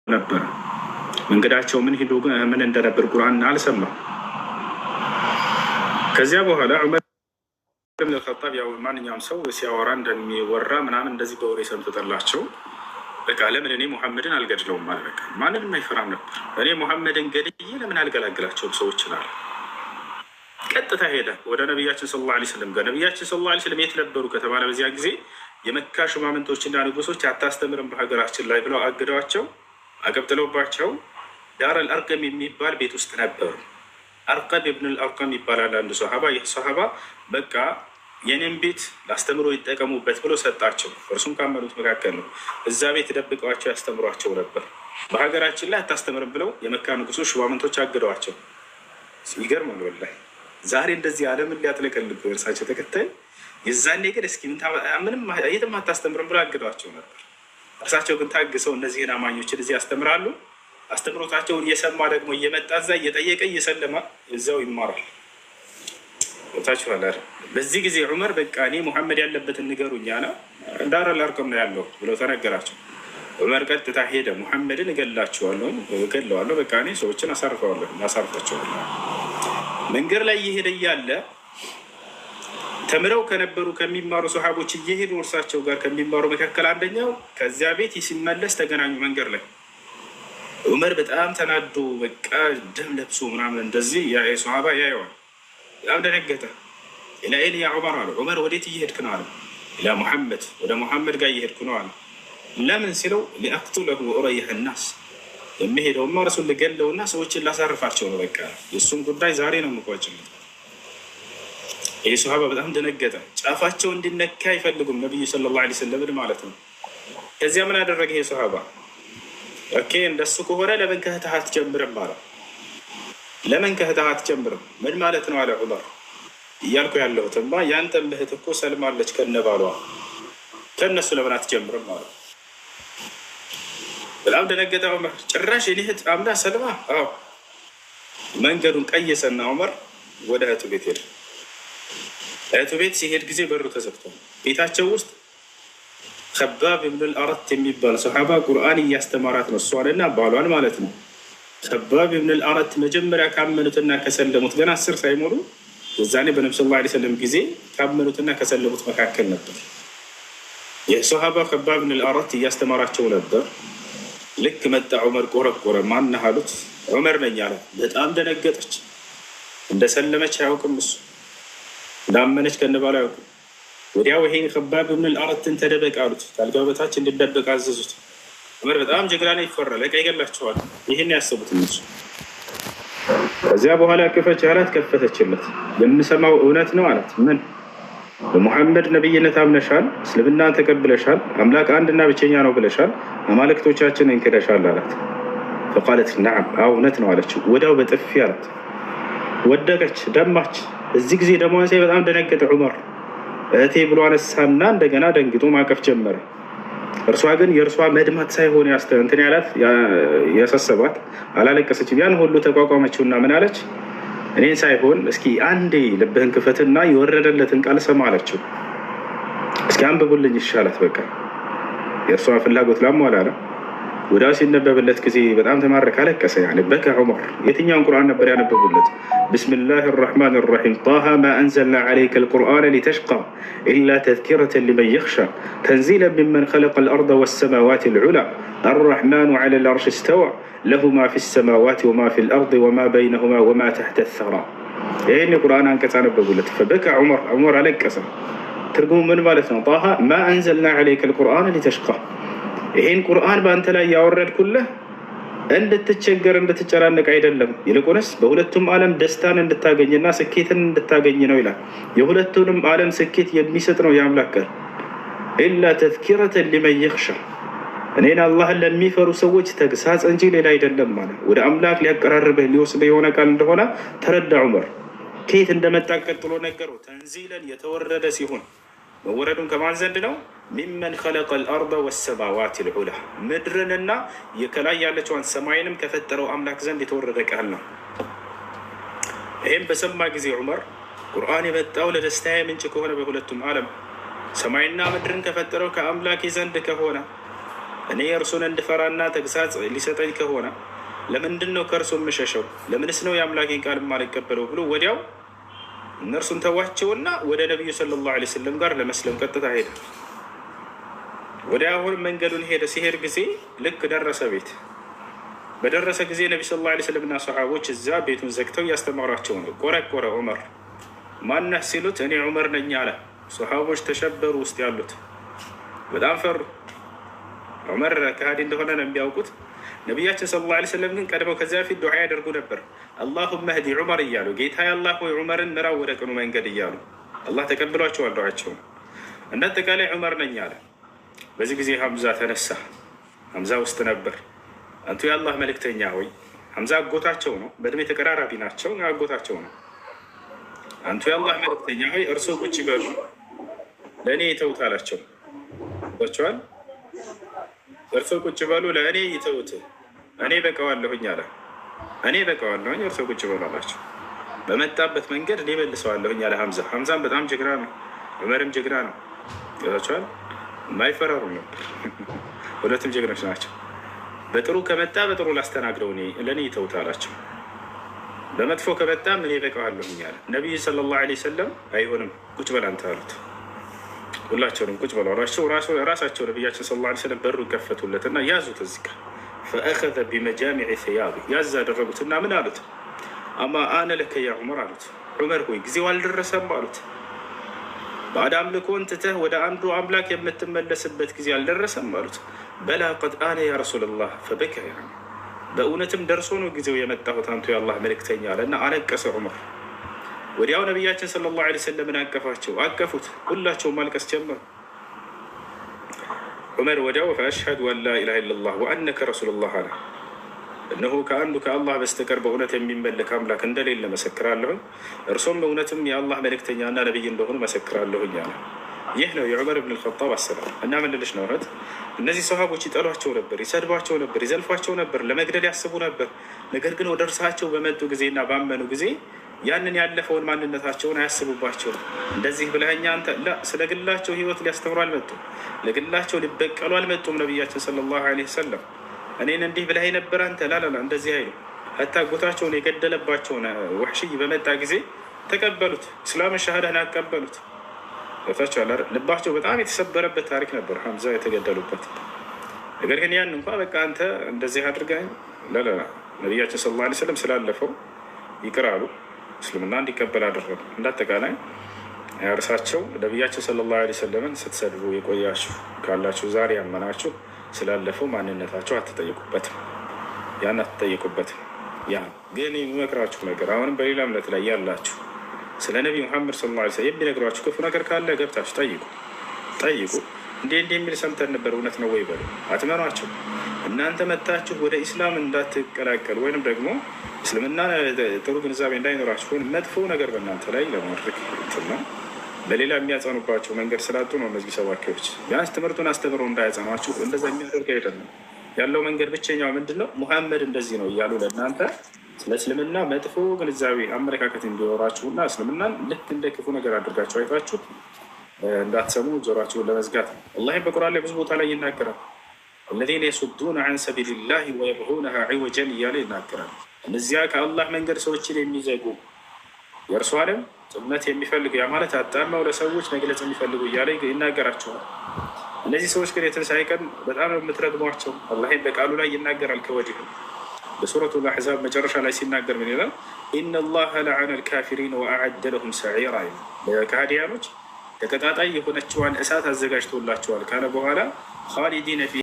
ነበር። መንገዳቸው ምን እንደነበር ቁርአን አልሰማም። ከዚያ በኋላ ዑመር ብን አልኸጣብ ያው ማንኛውም ሰው ሲያወራ እንደሚወራ ምናምን እንደዚህ በወሬ ሰምተጠላቸው በቃ ለምን እኔ ሙሐመድን አልገድለውም አለ። በቃ ማንንም አይፈራም ነበር። እኔ ሙሐመድን ገድዬ ለምን አልገላግላቸውም ሰዎችን አለ። ቀጥታ ሄደ ወደ ነቢያችን ሰለላሁ ዐለይሂ ወሰለም ጋር። ነቢያችን ሰለላሁ ዐለይሂ ወሰለም የት ነበሩ ከተባለ በዚያ ጊዜ የመካ ሹማምንቶችና ንጉሶች አታስተምርም በሀገራችን ላይ ብለው አግደዋቸው አገብጥለውባቸው ዳር አልአርቀም የሚባል ቤት ውስጥ ነበሩ። አርቀም ብን አልአርቀም ይባላል አንዱ ሰሃባ። ይህ ሰሃባ በቃ የኔም ቤት ላስተምሮ ይጠቀሙበት ብሎ ሰጣቸው። እርሱም ካመኑት መካከል ነው። እዛ ቤት ደብቀዋቸው ያስተምሯቸው ነበር። በሀገራችን ላይ አታስተምርም ብለው የመካ ንጉሶች ሹማምንቶች አግደዋቸው። ይገርማል ወላሂ። ዛሬ እንደዚህ ዓለምን ሊያጥለቀልቁ እርሳቸው ተከታይ፣ የዛኔ ግን እስኪ ምንም የትም አታስተምርም ብሎ አግደዋቸው ነበር። እርሳቸው ግን ታግሰው እነዚህን አማኞችን እዚህ ያስተምራሉ። አስተምሮታቸውን እየሰማ ደግሞ እየመጣ እዛ እየጠየቀ እየሰለማ እዛው ይማራል። ታችኋል። በዚህ ጊዜ ዑመር በቃ እኔ ሙሐመድ ያለበትን ንገሩኝ አለ። ዳር አልአርቀም ነው ያለው ብለው ተነገራቸው። ዑመር ቀጥታ ሄደ። ሙሐመድን እገለዋለሁ፣ በቃ እኔ ሰዎችን አሳርፋቸዋለሁ። መንገድ ላይ እየሄደ እያለ ተምረው ከነበሩ ከሚማሩ ሰሃቦች እየሄዱ እርሳቸው ጋር ከሚማሩ መካከል አንደኛው ከዚያ ቤት ሲመለስ ተገናኙ መንገድ ላይ። ዑመር በጣም ተናዶ በቃ ደም ለብሶ ምናምን እንደዚህ ሰሃባ ያየዋል። በጣም ደነገጠ። ኢላ ያ ዑመር አለ። ዑመር ወዴት እየሄድክ ነው አለ። ኢላ ሙሐመድ፣ ወደ ሙሐመድ ጋር እየሄድኩ ነው አለ። ለምን ሲለው ሊአቅቱለሁ ወኡረይሐ ናስ፣ የሚሄደውማ እርሱን ልገለውና ሰዎችን ላሳርፋቸው ነው። በቃ የእሱን ጉዳይ ዛሬ ነው የምቋጭለት። ይህ ሰሃባ በጣም ደነገጠ። ጫፋቸው እንዲነካ አይፈልጉም ነቢዩ ሰለላሁ ዐለይሂ ወሰለም ማለት ነው። ከዚያ ምን አደረገ ይህ ሰሃባ? ኦኬ እንደሱ ከሆነ ለምን ከእህትህ አትጀምርም አለ። ለምን ከእህትህ አትጀምርም? ምን ማለት ነው አለ ዑመር። እያልኩ ያለሁትማ ያንተም እህት እኮ ሰልማለች ከነባሏ፣ ከእነሱ ለምን አትጀምርም አለ። በጣም ደነገጠ ዑመር። ጭራሽ የኔ እህት አምና ሰልማ? አዎ። መንገዱን ቀየሰና ዑመር ወደ እህቱ ቤት ሄደ። እህቱ ቤት ሲሄድ ጊዜ በሩ ተዘግቷል። ቤታቸው ውስጥ ከባብ ብን አልአረት የሚባል ሰሓባ ቁርአን እያስተማራት ነው፣ እሷንና ባሏን ማለት ነው። ከባብ ብን አልአረት መጀመሪያ ካመኑትና ከሰለሙት ገና 10 ሳይሞሉ የዛኔ በነቢ ሰለላሁ ዐለይሂ ወሰለም ጊዜ ካመኑትና ከሰለሙት መካከል ነበር። ይህ ሰሓባ ከባብ ብን አልአረት እያስተማራቸው ነበር። ልክ መጣ ዑመር፣ ቆረቆረ። ማነህ አሉት። ዑመር ነኝ አለ። በጣም ደነገጠች። እንደሰለመች አያውቅም እሱ፣ እንዳመነች ከነባሉ አያውቅም። ወዲያው ይሄን ከባብ ብን አልአረትን ተደበቅ አሉት። ካልጋው በታች እንዲደበቅ አዘዙት። ዑመር በጣም ጀግና ነው፣ ይፈራል። በቃ ይገላቸዋል። ይህን ያሰቡት እነሱ። ከዚያ በኋላ ክፈች አላት። ከፈተችለት። የምሰማው እውነት ነው አላት። ምን? በሙሐመድ ነቢይነት አምነሻል፣ እስልምናን ተቀብለሻል፣ አምላክ አንድና ብቸኛ ነው ብለሻል፣ አማልክቶቻችን እንክደሻል አላት። ፈቃለት ነዓም፣ አዎ እውነት ነው አለችው። ወዲያው በጥፊ አላት። ወደቀች፣ ደማች። እዚህ ጊዜ ደሟን ሳይ በጣም ደነገጠ ዑመር። እህቴ ብሎ አነሳና እንደገና ደንግጦ ማቀፍ ጀመረ። እርሷ ግን የእርሷ መድማት ሳይሆን እንትን ያላት ያሳሰባት አላለቀሰችም። ያን ሁሉ ተቋቋመችውና ምን አለች? እኔን ሳይሆን እስኪ አንዴ ልብህን ክፈትና የወረደለትን ቃል ሰማ አለችው። እስኪ አንብቡልኝ ይሻላት። በቃ የእርሷ ፍላጎት ላሟላ ነው። ወዲያው ሲነበብለት ጊዜ በጣም ተማረከ፣ አለቀሰ። በከ ዑመር። የትኛውን ቁርአን ነበር ያነበቡለት? ብስሚላህ ራሕማን ራሒም ጣሃ ማ አንዘልና ዓለይከ ልቁርአን ሊተሽቃ ኢላ ተዝኪረተን ሊመን የኽሻ ተንዚለን ሚመን ኸለቀ ልአርض ወሰማዋት ልዑላ አራሕማኑ ዐላ ልዐርሽ እስተዋ ለሁ ማ ፊ ሰማዋት ወማ ፊ ልአርض ወማ በይነሁማ ወማ ተሕተ ተራ። ይህን የቁርአን አንቀጽ አነበቡለት። ፈበከ ዑመር። ዑመር አለቀሰ። ትርጉሙ ምን ማለት ነው? ጣሃ ማ አንዘልና ዓለይከ ልቁርአን ሊተሽቃ፣ ይሄን ቁርአን በአንተ ላይ ያወረድኩልህ እንድትቸገር እንድትጨናነቅ አይደለም፣ ይልቁንስ በሁለቱም ዓለም ደስታን እንድታገኝና ስኬትን እንድታገኝ ነው ይላል። የሁለቱንም ዓለም ስኬት የሚሰጥ ነው የአምላክ ቃል። ኢላ ተዝኪረተን ሊመን የኽሻ፣ እኔን አላህን ለሚፈሩ ሰዎች ተግሳጽ እንጂ ሌላ አይደለም ማለት። ወደ አምላክ ሊያቀራርብህ ሊወስድህ የሆነ ቃል እንደሆነ ተረዳ ዑመር። ከየት እንደመጣ ቀጥሎ ነገረው። ተንዚለን የተወረደ ሲሆን መወረዱን ከማን ዘንድ ነው? ሚመን ኸለቀ ልአርض ወሰማዋት ልዑላ፣ ምድርንና የከላይ ያለችዋን ሰማይንም ከፈጠረው አምላክ ዘንድ የተወረደ ቃል ነው። ይህም በሰማ ጊዜ ዑመር ቁርአን የመጣው ለደስታዬ ምንጭ ከሆነ በሁለቱም ዓለም ሰማይና ምድርን ከፈጠረው ከአምላኬ ዘንድ ከሆነ እኔ እርሱን እንድፈራና ተግሳጽ ሊሰጠኝ ከሆነ ለምንድን ነው ከእርሱ የምሸሸው? ለምንስ ነው የአምላኬን ቃል የማልቀበለው ብሎ ወዲያው እነርሱን ተዋቸውና ወደ ነቢዩ ሰለላሁ ዐለይሂ ወሰለም ጋር ለመስለም ቀጥታ ሄደ። ወዲያ አሁን መንገዱን ሄደ። ሲሄድ ጊዜ ልክ ደረሰ ቤት። በደረሰ ጊዜ ነቢ ሰለላሁ ዐለይሂ ወሰለምና ሰሓቦች እዛ ቤቱን ዘግተው እያስተማሯቸው ነው። ቆረቆረ። ዑመር ማነህ ሲሉት እኔ ዑመር ነኝ አለ። ሰሓቦች ተሸበሩ። ውስጥ ያሉት በጣም ፈሩ። ዑመር ከሃዲ እንደሆነ ነው የሚያውቁት። ነቢያችን ሰለላሁ ዐለይሂ ወሰለም ግን ቀድመው ከዚያ በፊት ዱዓ ያደርጉ ነበር። አላሁመ ህዲ ዑመር እያሉ ጌታ አላህ ሆይ ዑመርን ምራው ወደ ቅኑ መንገድ እያሉ አላህ ተቀብሏቸዋል ዱዓቸውን። እንደ አጠቃላይ ዑመር ነኝ አለ። በዚህ ጊዜ ሐምዛ ተነሳ። ሐምዛ ውስጥ ነበር። አንቱ የአላህ መልእክተኛ ሆይ፣ ሐምዛ አጎታቸው ነው፣ በእድሜ ተቀራራቢ ናቸው፣ አጎታቸው ነው። አንቱ የአላህ መልእክተኛ ሆይ እርሶ ቁጭ በሉ፣ ለእኔ ይተውት አላቸው። ቸዋል እርሶ ቁጭ በሉ፣ ለእኔ ይተውት፣ እኔ በቀዋለሁኝ አለ። እኔ በቀዋለሁኝ፣ እርሶ ቁጭ በሉ አላቸው። በመጣበት መንገድ እኔ መልሰዋለሁኝ አለ ሐምዛ። ሐምዛም በጣም ጀግና ነው፣ ዑመርም ጀግና ነው። ቸዋል የማይፈራሩ ነበር። ሁለቱም ጀግኖች ናቸው። በጥሩ ከመጣ በጥሩ ላስተናግደው፣ ለእኔ ይተውት አላቸው። በመጥፎ ከመጣም እኔ በቀዋለሁኝ አለ። ነቢዩ ሰለላሁ ዐለይሂ ወሰለም አይሆንም ቁጭ በል አንተ አሉት። ሁላቸውንም ቁጭ በሉ አሏቸው። ራሳቸው ነቢያችን ሰለላሁ ዐለይሂ ወሰለም በሩ ከፈቱለትና ያዙት። እዚህ ጋር ፈአኸዘ ቢመጃሚዕ ሲያቢ ያዝ አደረጉትና ምን አሉት? አማ አነ ለከ ያ ዑመር አሉት። ዑመር ሆይ ጊዜው አልደረሰም አሉት። ባዕድ አምልኮን ትተህ ወደ አንዱ አምላክ የምትመለስበት ጊዜ አልደረሰም አሉት። በላ ቀድ አነ ያ ረሱለላህ ፈበካ ያ በእውነትም ደርሶ ነው ጊዜው የመጣሁት አንቱ የአላህ መልእክተኛ አለና አለቀሰ ዑመር። ወዲያው ነቢያችን ሰለላሁ ዐለይሂ ወሰለምን አቀፋቸው፣ አቀፉት። ሁላቸውም ማልቀስ ጀመሩ። ዑመር ወዲያው ፈአሽሀዱ አን ላ ኢላሀ ኢለላህ ወአነከ ረሱሉላህ አለ። እነሆ ከአንዱ ከአላህ በስተቀር በእውነት የሚመለክ አምላክ እንደሌለ መሰክራለሁኝ፣ እርሶም በእውነትም የአላህ መልእክተኛና ነቢይ እንደሆኑ መሰክራለሁኝ አለ። ይህ ነው የዑመር ብን አልኸጣብ አሰራር። እና ምን ልልሽ ነው እህት፣ እነዚህ ሰሃቦች ይጠሏቸው ነበር፣ ይሰድቧቸው ነበር፣ ይዘልፏቸው ነበር፣ ለመግደል ያስቡ ነበር። ነገር ግን ወደ እርሳቸው በመጡ ጊዜና ባመኑ ጊዜ ያንን ያለፈውን ማንነታቸውን አያስቡባቸውም። እንደዚህ ብለኸኛ አንተ ስለ ግላቸው ህይወት ሊያስተምሩ አልመጡም፣ ለግላቸው ሊበቀሉ አልመጡም። ነቢያችን ሰለላሁ ዐለይሂ ወሰለም እኔን እንዲህ ብለህ ነበር አንተ ላላላ እንደዚህ አይሉ። ሀታ ጎታቸውን የገደለባቸውን ወሕሽይ በመጣ ጊዜ ተቀበሉት፣ እስላም ሻሃዳን ያቀበሉት። ታቸዋል ልባቸው በጣም የተሰበረበት ታሪክ ነበር ሐምዛ የተገደሉበት። ነገር ግን ያን እንኳ በቃ አንተ እንደዚህ አድርገህ ላላላ ነቢያችን ሰለላሁ ዐለይሂ ወሰለም ስላለፈው ይቅር አሉ፣ እስልምና እንዲቀበል አደረጉ። እንዳጠቃላይ እርሳቸው ነቢያችን ሰለላሁ ዐለይሂ ወሰለምን ስትሰድቡ የቆያችሁ ካላችሁ ዛሬ ያመናችሁ ስላለፈው ማንነታቸው አትጠይቁበትም፣ ያን አትጠይቁበትም። ያ ግን የሚመክራችሁ ነገር አሁንም በሌላ እምነት ላይ ያላችሁ ስለ ነቢ ሙሐመድ ሰለላሁ ዐለይሂ ወሰለም የሚነግሯችሁ ክፉ ነገር ካለ ገብታችሁ ጠይቁ። እንዲህ የሚል ሰምተን ነበር እውነት ነው ወይ በሉ፣ አትመኗቸው። እናንተ መታችሁ ወደ ኢስላም እንዳትቀላቀሉ ወይንም ደግሞ እስልምና ጥሩ ግንዛቤ እንዳይኖራችሁ ወይም መጥፎ ነገር በእናንተ ላይ ለማድረግ ነው በሌላ የሚያጸኑባቸው መንገድ ስላጡ ነው። እነዚህ ሰባኪዎች ቢያንስ ትምህርቱን አስተምረው እንዳያጸኗችሁ እንደዛ የሚያደርግ አይደለም። ያለው መንገድ ብቸኛው ምንድን ነው? ሙሐመድ እንደዚህ ነው እያሉ ለእናንተ ስለ እስልምና መጥፎ ግንዛቤ አመለካከት እንዲኖራችሁና እስልምናን ልክ እንደ ክፉ ነገር አድርጋችሁ አይታችሁ እንዳትሰሙ ጆሯችሁን ለመዝጋት ነው። አላህ በቁርአን ላይ ብዙ ቦታ ላይ ይናገራል። አለዚነ የሱዱነ ዐን ሰቢሊላሂ ወየብጉነሃ ዒወጀን እያለ ይናገራል። እነዚያ ከአላህ መንገድ ሰዎችን የሚዘጉ የእርሱ ዓለም ጥመት የሚፈልጉ ያ ማለት አጣመው ለሰዎች መግለጽ የሚፈልጉ እያለ ይናገራቸዋል። እነዚህ ሰዎች ግን የትንሣኤ ቀን በጣም የምትረግሟቸው አላህም በቃሉ ላይ ይናገራል። ከወዲሁ በሱረቱ አሕዛብ መጨረሻ ላይ ሲናገር ምን ይላል? ኢነላሀ ለዐነ አልካፊሪን ወአዐደ ለሁም ሰዒራ። ለከሃዲያኖች ተቀጣጣይ የሆነችዋን እሳት አዘጋጅቶላቸዋል ካለ በኋላ ኻሊዲነ ፊ